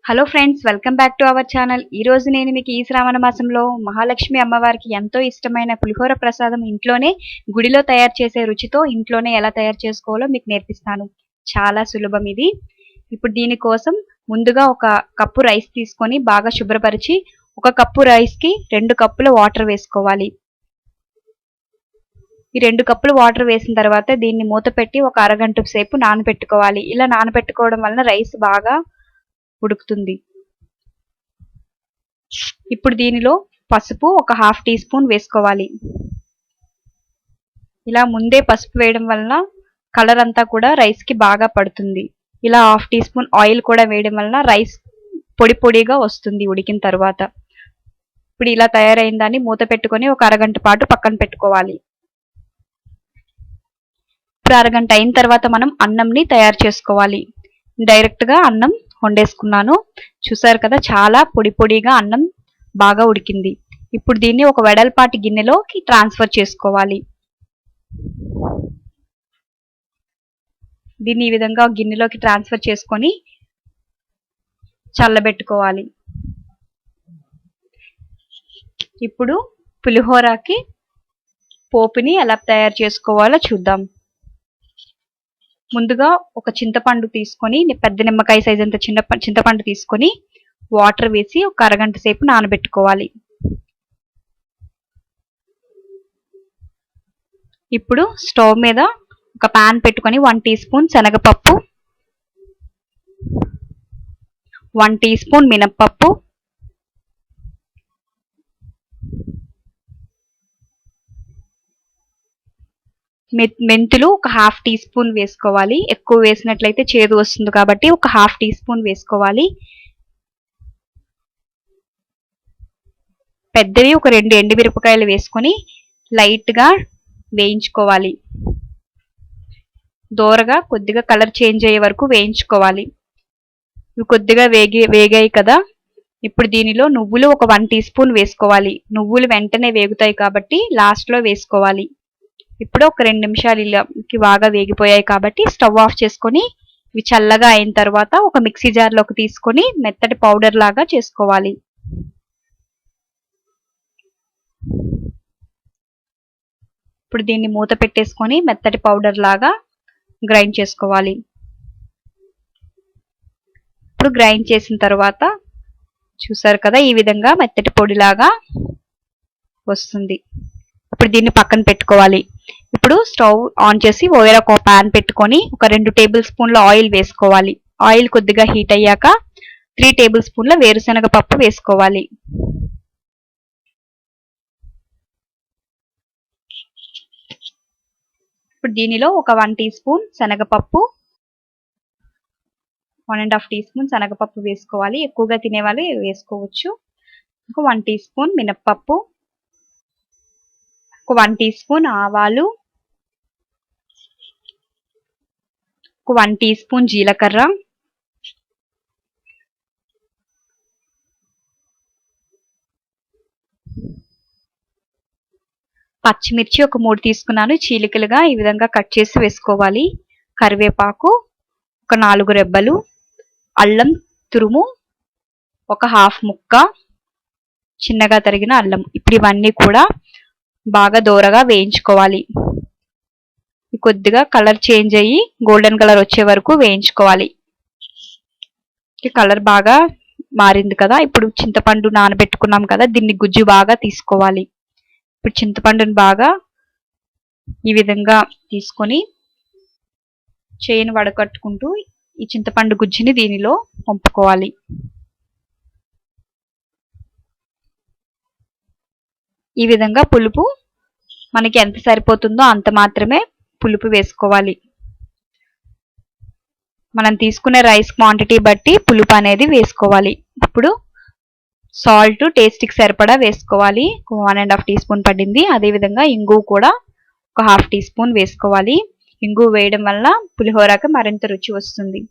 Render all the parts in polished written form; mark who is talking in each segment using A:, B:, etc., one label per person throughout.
A: Hello friends, welcome back to our channel. ఈ రోజు నేను మీకు ఈ శ్రావణ మాసంలో మహాలక్ష్మి అమ్మవారికి ఎంతో ఇష్టమైన పులిహోర ప్రసాదం ఇంట్లోనే గుడిలో తయారు చేసే రుచితో ఇంట్లోనే ఎలా తయారు చేసుకోవాలో మీకు నేర్పిస్తాను. చాలా సులభం ఇది. ఇప్పుడు దీనికోసం ముందుగా ఒక కప్పు రైస్ తీసుకొని బాగా శుభ్రపరిచి ఒక కప్పు రైస్కి 2 కప్పుల వాటర్ వేసుకోవాలి. ఈ 2 కప్పులు వాటర్ వేసిన తర్వాత దీన్ని మూత పెట్టి ఒక అరగంట సేపు నానబెట్టుకోవాలి. ఇలా నానబెట్టుకోవడం వలన రైస్ బాగా ఉడుకుతుంది. ఇప్పుడు దీనిలో పసుపు ఒక 1/2 టీ స్పూన్ వేసుకోవాలి. ఇలా ముందే పసుపు వేయడం వలన కలర్ అంతా కూడా రైస్ కి బాగా పడుతుంది. ఇలా 1/2 టీ స్పూన్ ఆయిల్ కూడా వేయడం వలన రైస్ పొడి పొడిగా వస్తుంది ఉడికిన తర్వాత. ఇప్పుడు ఇలా తయారైన దాన్ని మూత పెట్టుకొని ఒక అరగంట పాటు పక్కన పెట్టుకోవాలి. ఇప్పుడు అరగంట అయిన తర్వాత మనం అన్నంని తయారు చేసుకోవాలి. డైరెక్ట్ గా అన్నం వండేసుకున్నాను. చూసారు కదా, చాలా పొడి పొడిగా అన్నం బాగా ఉడికింది. ఇప్పుడు దీన్ని ఒక వెడల్పాటి గిన్నెలోకి ట్రాన్స్ఫర్ చేసుకోవాలి. దీన్ని ఈ విధంగా గిన్నెలోకి ట్రాన్స్ఫర్ చేసుకొని చల్లబెట్టుకోవాలి. ఇప్పుడు పులిహోరకి పోపుని ఎలా తయారు చేసుకోవాలో చూద్దాం. ముందుగా ఒక చింతపండు తీసుకొని, పెద్ద నిమ్మకాయ సైజ్ అంత చింతపండు తీసుకొని వాటర్ వేసి ఒక అరగంట సేపు నానబెట్టుకోవాలి. ఇప్పుడు స్టవ్ మీద ఒక పాన్ పెట్టుకొని 1 టీ స్పూన్ శనగపప్పు, 1 టీ స్పూన్ మినప్పప్పు, మెంతులు ఒక 1/2 టీ స్పూన్ వేసుకోవాలి. ఎక్కువ వేసినట్లయితే చేదు వస్తుంది కాబట్టి ఒక 1/2 టీ స్పూన్ వేసుకోవాలి. పెద్దవి ఒక 2 ఎండుమిరపకాయలు వేసుకొని లైట్ గా వేయించుకోవాలి. దోరగా కొద్దిగా కలర్ చేంజ్ అయ్యే వరకు వేయించుకోవాలి. ఇవి కొద్దిగా వేగాయి కదా. ఇప్పుడు దీనిలో నువ్వులు ఒక 1 టీ స్పూన్ వేసుకోవాలి. నువ్వులు వెంటనే వేగుతాయి కాబట్టి లాస్ట్ లో వేసుకోవాలి. ఇప్పుడు ఒక 2 నిమిషాలు ఇలాకి బాగా వేగిపోయాయి కాబట్టి స్టవ్ ఆఫ్ చేసుకొని ఇవి చల్లగా అయిన తర్వాత ఒక మిక్సీ జార్లోకి తీసుకొని మెత్తటి పౌడర్ లాగా చేసుకోవాలి. ఇప్పుడు దీన్ని మూత పెట్టేసుకొని మెత్తటి పౌడర్ లాగా గ్రైండ్ చేసుకోవాలి. ఇప్పుడు గ్రైండ్ చేసిన తర్వాత చూసారు కదా, ఈ విధంగా మెత్తటి పొడిలాగా వస్తుంది. ఇప్పుడు దీన్ని పక్కన పెట్టుకోవాలి. ఇప్పుడు స్టవ్ ఆన్ చేసి ఒక పాన్ పెట్టుకొని ఒక 2 టేబుల్ స్పూన్ల ఆయిల్ వేసుకోవాలి. ఆయిల్ కొద్దిగా హీట్ అయ్యాక 3 టేబుల్ స్పూన్ల వేరుశనగ పప్పు వేసుకోవాలి. ఇప్పుడు దీనిలో ఒక 1 టీ స్పూన్ శనగపప్పు, 1.5 టీ స్పూన్ శనగపప్పు వేసుకోవాలి. ఎక్కువగా తినేవాళ్ళు వేసుకోవచ్చు. ఇంకా 1 టీ స్పూన్ మినప్పప్పు, ఒక 1 టీ స్పూన్ ఆవాలు, ఒక 1 టీ స్పూన్ జీలకర్ర, పచ్చిమిర్చి ఒక 3 తీసుకున్నాను. చీలికలుగా ఈ విధంగా కట్ చేసి వేసుకోవాలి. కరివేపాకు ఒక 4 రెబ్బలు, అల్లం తురుము ఒక 1/2 ముక్క, చిన్నగా తరిగిన అల్లం. ఇప్పుడు ఇవన్నీ కూడా బాగా దోరగా వేయించుకోవాలి. కొద్దిగా కలర్ చేంజ్ అయ్యి గోల్డెన్ కలర్ వచ్చే వరకు వేయించుకోవాలి. కలర్ బాగా మారింది కదా. ఇప్పుడు చింతపండు నానబెట్టుకున్నాం కదా, దీన్ని గుజ్జు బాగా తీసుకోవాలి. ఇప్పుడు చింతపండుని బాగా ఈ విధంగా తీసుకొని చేయిని వడకట్టుకుంటూ ఈ చింతపండు గుజ్జుని దీనిలో పంపుకోవాలి. ఈ విధంగా పులుపు మనకి ఎంత సరిపోతుందో అంత మాత్రమే పులుపు వేసుకోవాలి. మనం తీసుకునే రైస్ క్వాంటిటీ బట్టి పులుపు అనేది వేసుకోవాలి. ఇప్పుడు సాల్ట్ టేస్ట్కి సరిపడా వేసుకోవాలి. 1.5 టీ స్పూన్ పడింది. అదేవిధంగా ఇంగువ కూడా ఒక 1/2 టీ స్పూన్ వేసుకోవాలి. ఇంగువ వేయడం వల్ల పులిహోరకి మరింత రుచి వస్తుంది.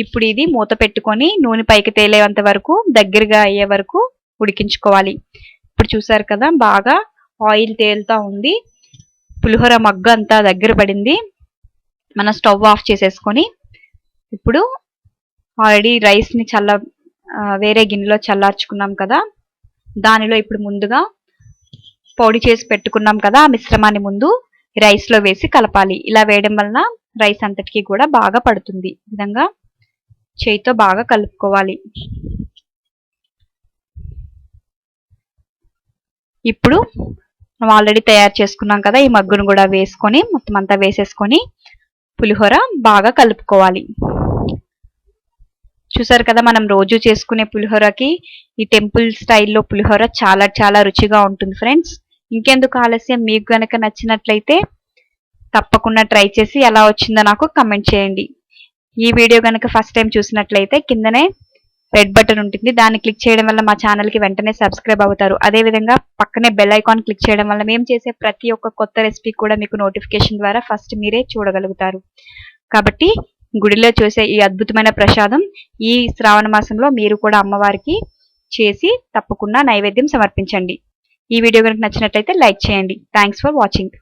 A: ఇప్పుడు ఇది మూత పెట్టుకొని నూనె పైకి తేలేంత వరకు దగ్గరగా అయ్యే వరకు ఉడికించుకోవాలి. ఇప్పుడు చూసారు కదా, బాగా ఆయిల్ తేలుతా ఉంది. పులిహోర మగ్గు అంతా దగ్గర పడింది. మనం స్టవ్ ఆఫ్ చేసేసుకొని ఇప్పుడు ఆల్రెడీ రైస్ని వేరే గిన్నెలో చల్లార్చుకున్నాం కదా, దానిలో ఇప్పుడు ముందుగా పొడి చేసి పెట్టుకున్నాం కదా ఆ మిశ్రమాన్ని ముందు రైస్లో వేసి కలపాలి. ఇలా వేయడం వలన రైస్ అంతటికి కూడా బాగా పడుతుంది. ఈ విధంగా చేయితో బాగా కలుపుకోవాలి. ఇప్పుడు మనం ఆల్రెడీ తయారు చేసుకున్నాం కదా, ఈ మగ్గును కూడా వేసుకొని మొత్తం అంతా వేసేసుకొని పులిహోర బాగా కలుపుకోవాలి. చూసారు కదా, మనం రోజు చేసుకునే పులిహోరకి ఈ టెంపుల్ స్టైల్లో పులిహోర చాలా చాలా రుచిగా ఉంటుంది ఫ్రెండ్స్. ఇంకెందుకు ఆలస్యం, మీకు కనుక నచ్చినట్లయితే తప్పకుండా ట్రై చేసి ఎలా వచ్చిందో నాకు కమెంట్ చేయండి. ఈ వీడియో కనుక ఫస్ట్ టైం చూసినట్లయితే కిందనే రెడ్ బటన్ ఉంటుంది, దాన్ని క్లిక్ చేయడం వల్ల మా ఛానల్కి వెంటనే సబ్స్క్రైబ్ అవుతారు. అదేవిధంగా పక్కనే బెల్ ఐకాన్ క్లిక్ చేయడం వల్ల మేము చేసే ప్రతి ఒక్క కొత్త రెసిపీ కూడా మీకు నోటిఫికేషన్ ద్వారా ఫస్ట్ మీరే చూడగలుగుతారు. కాబట్టి గుడిలో చూసే ఈ అద్భుతమైన ప్రసాదం ఈ శ్రావణ మాసంలో మీరు కూడా అమ్మవారికి చేసి తప్పకుండా నైవేద్యం సమర్పించండి. ఈ వీడియో కనుక నచ్చినట్లయితే లైక్ చేయండి. Thanks for watching.